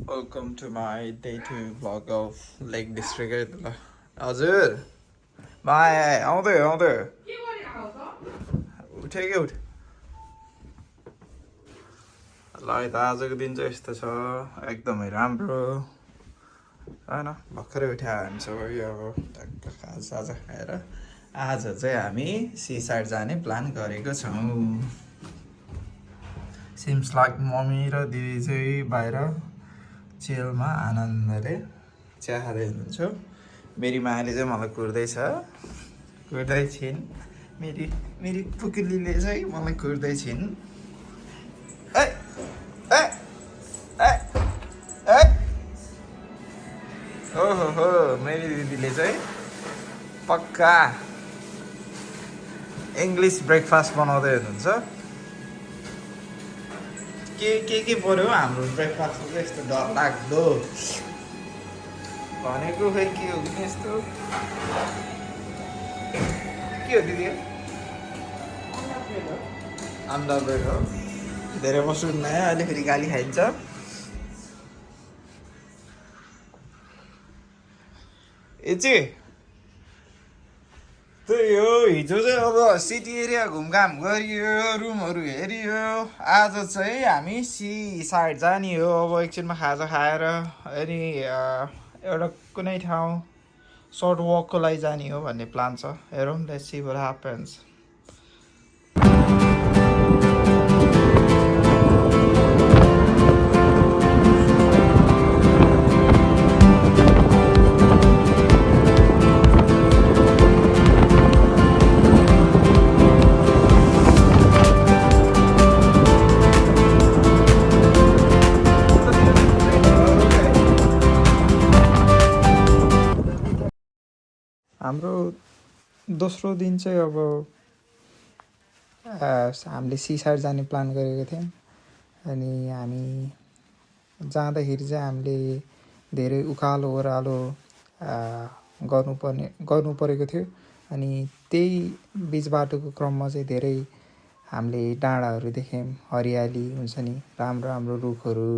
Welcome to my day 2 vlog of Lake District. हजुर भाइ आउँदै आउँदै उठ्यो कि उठ ल है त आजको दिन चाहिँ यस्तो छ एकदमै राम्रो हैन भर्खरै उठ्यो हामी सबै अब टक्क खाजा खाएर आज चाहिँ हामी सी साइड जाने प्लान गरेको छौँ सिम्स लाइक मम्मी र दिदी चाहिँ बाहिर चिलमा आनन्दले चिया खाँदै हुनुहुन्छ मेरी मायाले चाहिँ मलाई कुर्दै छिन् मेरी पुकुलीले चाहिँ मलाई कुर्दै छिन् हो मेरी दिदीले चाहिँ पक्का इङ्ग्लिस ब्रेकफास्ट बनाउँदै हुनुहुन्छ के पर्यो हाम्रो ब्रेकफास्टमा चाहिँ यस्तो डरलाग्दो भनेको खै के हो कि यस्तो के हो दिदी अन्डा ब्रेड हो धेरै बस्नु नयाँ अहिले फेरि गाली खाइन्छ ए चाहिँ त्यही हो हिजो चाहिँ अब सिटी एरिया घुमघाम गरियो रुमहरू हेरियो आज चाहिँ हामी सी साइड जाने हो अब एकछिनमा खाजा खाएर अनि एउटा कुनै ठाउँ सर्ट वकको लागि जाने हो भन्ने प्लान छ हेरौँ लेट्स सी व्हाट ह्यापन्स हाम्रो दोस्रो दिन चाहिँ अब हामीले सी साइड जाने प्लान गरेको थियौँ अनि हामी जाँदाखेरि चाहिँ हामीले धेरै उकालो ओह्रालो गर्नु परेको थियो अनि त्यही बिच बाटोको क्रममा चाहिँ धेरै हामीले डाँडाहरू देख्यौँ हरियाली हुन्छ नि राम्रो राम्रो रुखहरू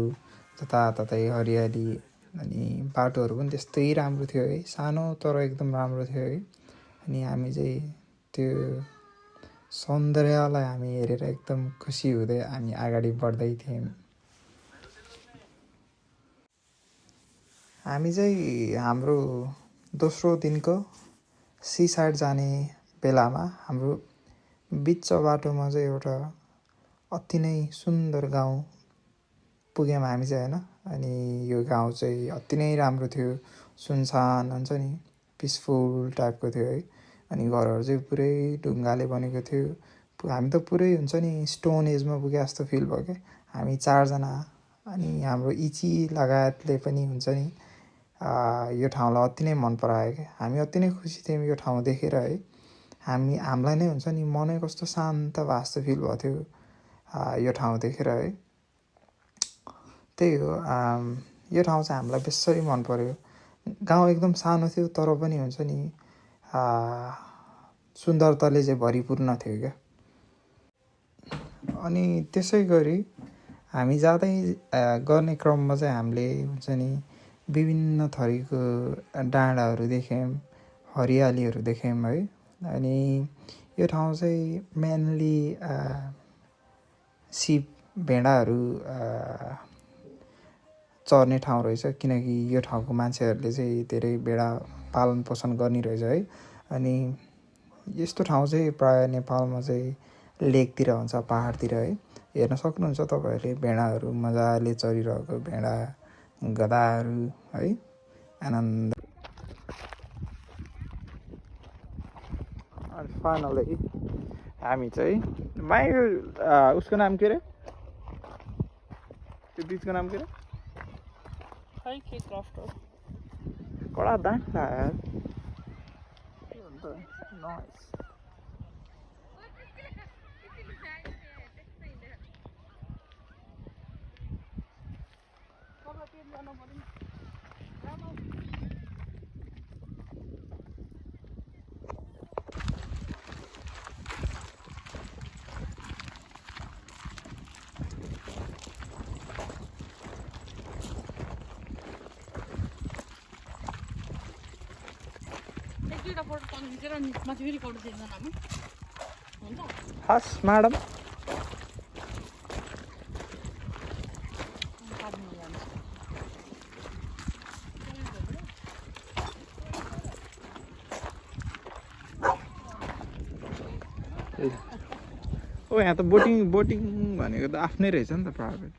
जताततै हरियाली अनि बाटोहरू पनि त्यस्तै राम्रो थियो है सानो तर एकदम राम्रो थियो है अनि हामी चाहिँ त्यो सौन्दर्यलाई हामी हेरेर एकदम खुसी हुँदै हामी अगाडि बढ्दै थियौँ हामी चाहिँ हाम्रो दोस्रो दिनको सी साइड जाने बेलामा हाम्रो बिच बाटोमा चाहिँ एउटा अति नै सुन्दर गाउँ पुग्यौँ हामी चाहिँ होइन अनि यो गाउँ चाहिँ अति नै राम्रो थियो सुनसान हुन्छ नि पिसफुल टाइपको थियो है अनि घरहरू चाहिँ पुरै ढुङ्गाले बनेको थियो हामी त पुरै हुन्छ नि स्टोन एजमा पुगे जस्तो फिल भयो क्या हामी 4 जना अनि हाम्रो इची लगायतले पनि हुन्छ नि यो ठाउँलाई अति नै मन परायो क्या हामी अति नै खुसी थियौँ यो ठाउँ देखेर है हामीलाई नै हुन्छ नि मनै कस्तो शान्त भए जस्तो फिल भएको थियो यो ठाउँ देखेर है त्यही हो यो ठाउँ चाहिँ हामीलाई बेसरी मन पर्यो गाउँ एकदम सानो थियो तर पनि हुन्छ नि सुन्दरताले चाहिँ भरिपूर्ण थियो क्या अनि त्यसै गरी हामी जाँदै गर्ने क्रममा चाहिँ हामीले हुन्छ नि विभिन्न थरीको डाँडाहरू देख्यौँ हरियालीहरू देख्यौँ है अनि यो ठाउँ चाहिँ मेनली सिप भेडाहरू चर्ने ठाउँ रहेछ किनकि यो ठाउँको मान्छेहरूले चाहिँ धेरै भेडा पालन पोषण गर्ने रहेछ है अनि यस्तो ठाउँ चाहिँ प्रायः नेपालमा चाहिँ लेकतिर हुन्छ पहाडतिर है हेर्न सक्नुहुन्छ तपाईँहरूले भेडाहरू मजाले चरिरहेको भेडा गधाहरू है आनन्द फाइनली हामी चाहिँ उसको नाम के अरे त्यो बिचको नाम के अरे कडा दाट यार नाइस दुईटा फोटो तल खिचेर अनि माथि फेरि फोटो खिच्न हामी हुन्छ हस् म्याडम ओ यहाँ त बोटिङ भनेको त आफ्नै रहेछ नि त प्राइभेट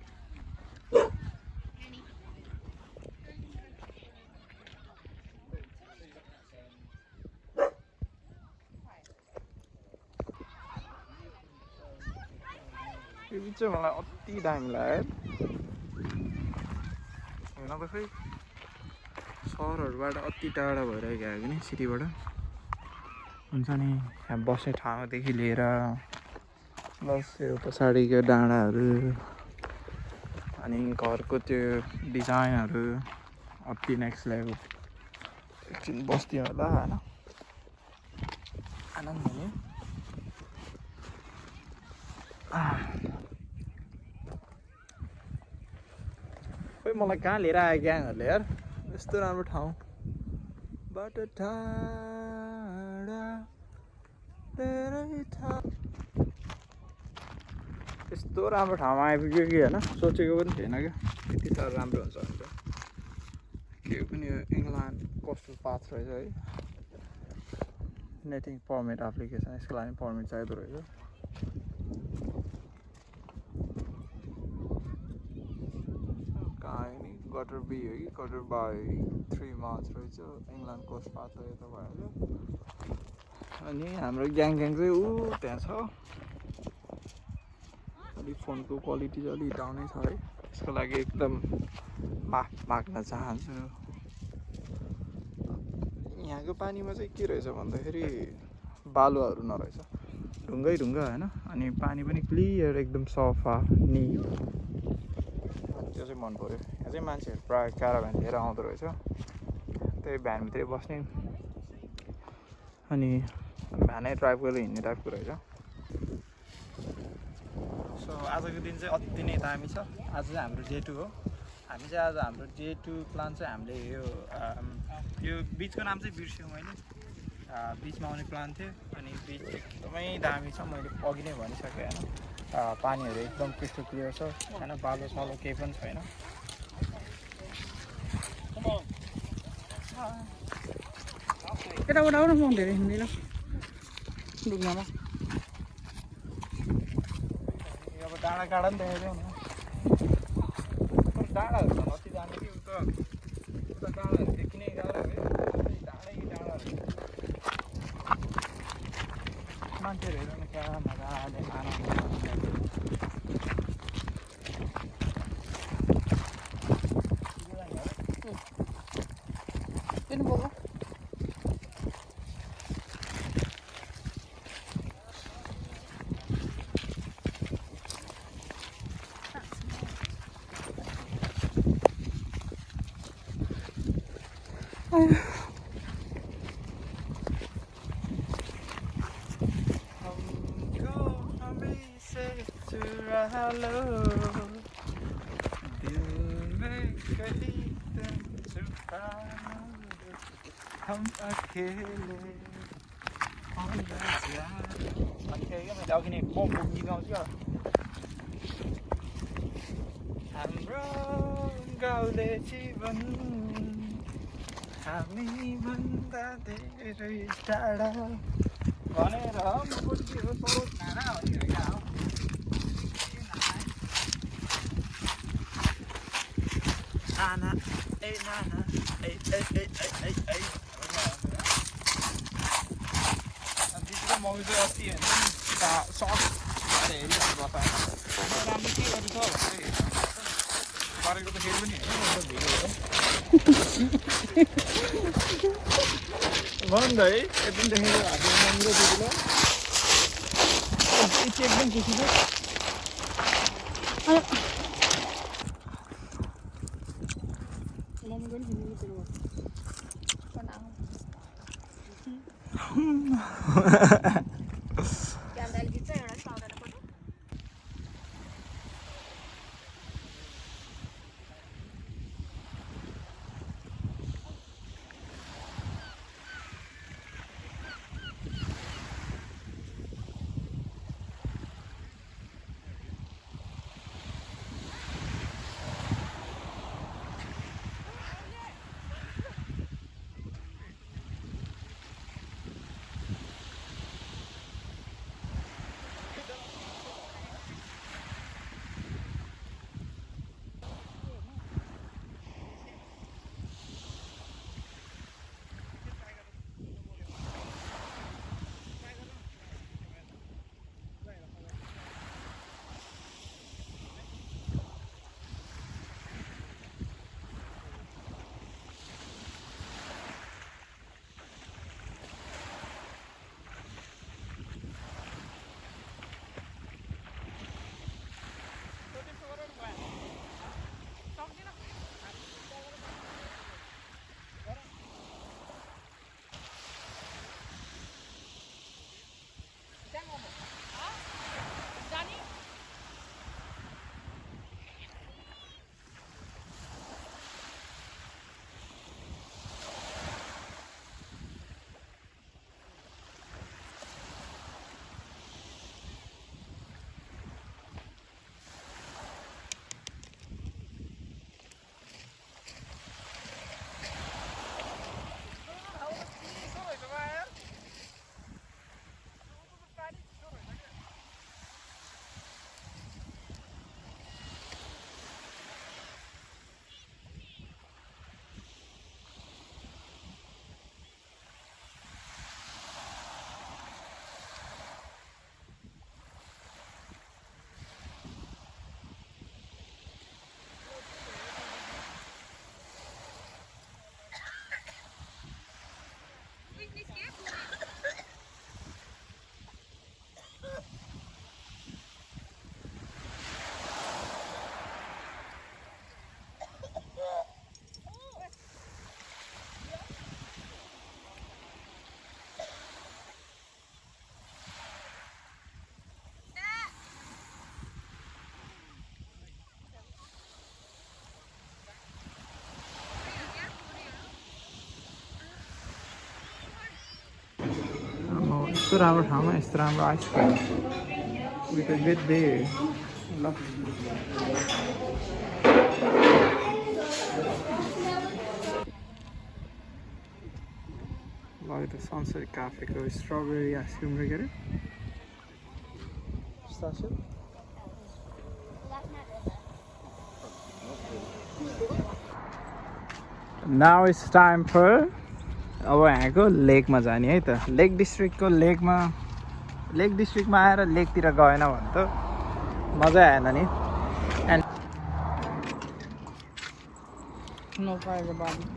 यो चाहिँ मलाई अति दामी लाग्यो हेर्न त खै सहरहरूबाट अति टाढा भएर गएको नि सिटीबाट हुन्छ नि यहाँ बस्ने ठाउँदेखि लिएर प्लस यो पछाडिको डाँडाहरू अनि घरको त्यो डिजाइनहरू अति नेक्स्ट लेभल एकछिन बस्दियो होला होइन आनन्द हुने खोइ मलाई कहाँ लिएर आयो ग्याङहरूले यार यस्तो राम्रो ठाउँ बाटो टाढा यस्तो राम्रो ठाउँमा आइपुग्यो कि होइन सोचेको पनि थिएन क्या यति साह्रो राम्रो हुन्छ भनेर के पनि यो इङ्ल्यान्ड कोस्टल पाथ रहेछ है नेटिङ पर्मिट एप्लिकेसन यसको लागि पर्मिट चाहिँदो रहेछ कहाँ नि गटर बी हो कि गटर बाई 3 मार्च रहेछ इङ्ल्यान्ड कोस्ट पाथ हो यता भएर अनि हाम्रो ग्याङ चाहिँ ऊ त्यहाँ छ अलिक फोनको क्वालिटी चाहिँ अलिक डाउनै छ है त्यसको लागि एकदम माफ माग्न चाहन्छु यहाँको पानीमा चाहिँ के रहेछ भन्दाखेरि बालुवाहरू नरहेछ ढुङ्गै ढुङ्गा होइन अनि पानी पनि क्लियर एकदम सफा निट त्यो चाहिँ मन पऱ्यो यहाँ चाहिँ मान्छेहरू प्रायः क्याराभ्यान लिएर आउँदो रहेछ त्यही भ्यानभित्रै बस्ने अनि भ्यानै ड्राइभ गरेर हिँड्ने टाइपको रहेछ सो आजको दिन चाहिँ अति नै दामी छ आज चाहिँ हाम्रो डे 2 हो हामी चाहिँ आज हाम्रो डे 2 प्लान चाहिँ हामीले यो बिचको नाम चाहिँ बिर्स्यौँ मैले बिचमा आउने प्लान थियो अनि बिच एकदमै दामी छ मैले अघि नै भनिसकेँ होइन पानीहरू एकदम क्रिस्टल क्लियर छ होइन बालो सालो केही पनि छैन केटाबाट आउनु म धेरै हिँड्दिनँ डुङ्गामा अब डाँडा काँडा पनि देखेको न डाँडाहरू त नति जाने कि उता डाँडाहरू देखिने गाह्रो भयो डाँडै डाँडाहरू मान्छेहरू हेर्नु क्या मजाले आनन्द किन बोल्नु हम अकेले मैले अघि नै म गीत गाउँछु हाम्रो गाउँले जीवन हामी भन्दा धेरै टाढा भनेर नाना ए नाना ए मौज चाहिँ अस्ति हेर्नु सर्ट हेरिरहेको बताएन राम्रो के गर्नु छ भनेर गरेको त फेरि पनि भन त है एकदम देखेको हातले राम्रो दिदीलाई एकदम खुसी छ यस्तो राम्रो ठाउँमा यस्तो राम्रो ice cream with a good beer ल ल यो त सनसेट क्याफेको स्ट्रबेरी आइसक्रिम रहेछ अरे नाउ इट्स टाइम फर अब यहाँको लेकमा जाने है त लेक डिस्ट्रिक्टमा आएर लेकतिर गएन भने त मजा आएन नि एन्ड No fire barbecue.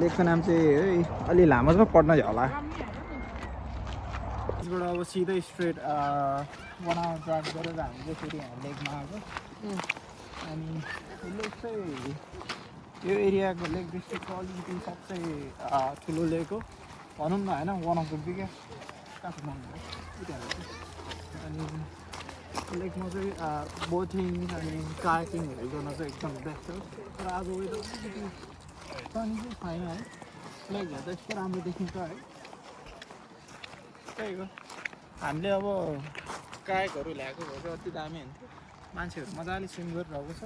लेकको नाम चाहिँ है अलि लामो छ पढ्न होला यसबाट अब सिधै स्ट्रेट 1 आवर ड्राइभ गरेर हामी चाहिँ फेरि यहाँ लेकमा आएको अनि लेक चाहिँ यो एरियाको लेक डिस्ट्रिक्टको अलिकति सबसे ठुलो लेक हो भनौँ न होइन one of the biggest Kathmandu अनि लेकमा चाहिँ बोटिङ अनि कायाकिङहरू गर्न चाहिँ एकदम बेस्ट हो तर आज वेदर अलिकति सनी चाहिँ छैन है लेक हेर्दा यस्तो राम्रो देखिन्छ है त्यही हो हामीले अब कायकहरू ल्याएको भए चाहिँ अति दामी हुन्थ्यो मान्छेहरू मजाले स्विम गरिरहेको छ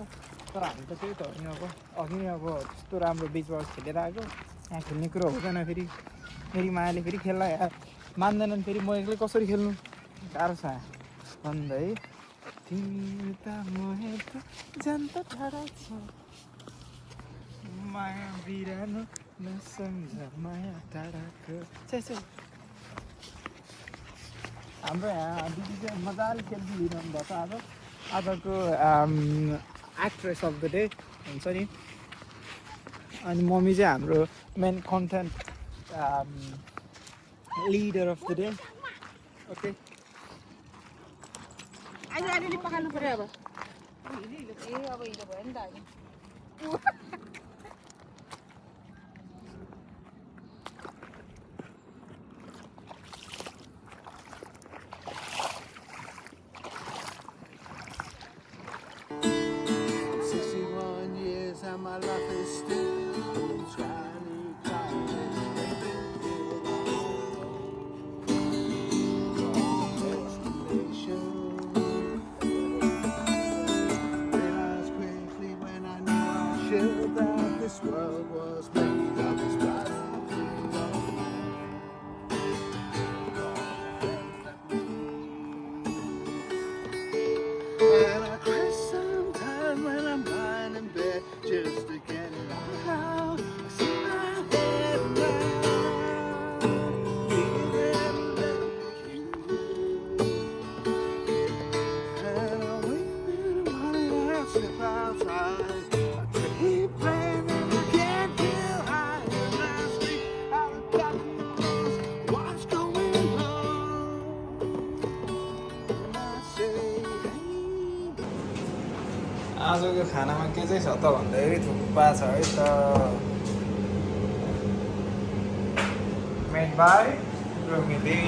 तर हामी त त्यही त हो नि अब अघि नै अब त्यस्तो राम्रो बिचबाट खेलेर आएको यहाँ खेल्ने कुरो हुँदैन फेरि फेरि मायाले फेरि खेल्ला यार मान्दैनन् फेरि म एक्लै कसरी खेल्नु गाह्रो छ भन्दै तिमी त मोहेको जनता टाढा छ माया बिरानो नसम्झ माया टाढाको हाम्रो यहाँ दिदी चाहिँ मजाले सेल्फी लिइरहनु भएको छ आजको एक्ट्रेस अफ द डे हुन्छ नि अनि मम्मी चाहिँ हाम्रो main content leader of the day okay अहिले पकाल्नु पर्यो अब अब हिलो भयो नि त अहिले My life is still shiny realized quickly when I knew I should that this world was made of this and I cry sometimes when I'm lying in bed just to get it out. I see my head down, feeling like you. And I wait and I step outside. I keep playing and I can't feel high and I sleep out of darkness. What's going on? And I say, आजको खानामा के चाहिँ छ त भन्दाखेरि थुक्पा छ है त मेड बाई रोमिली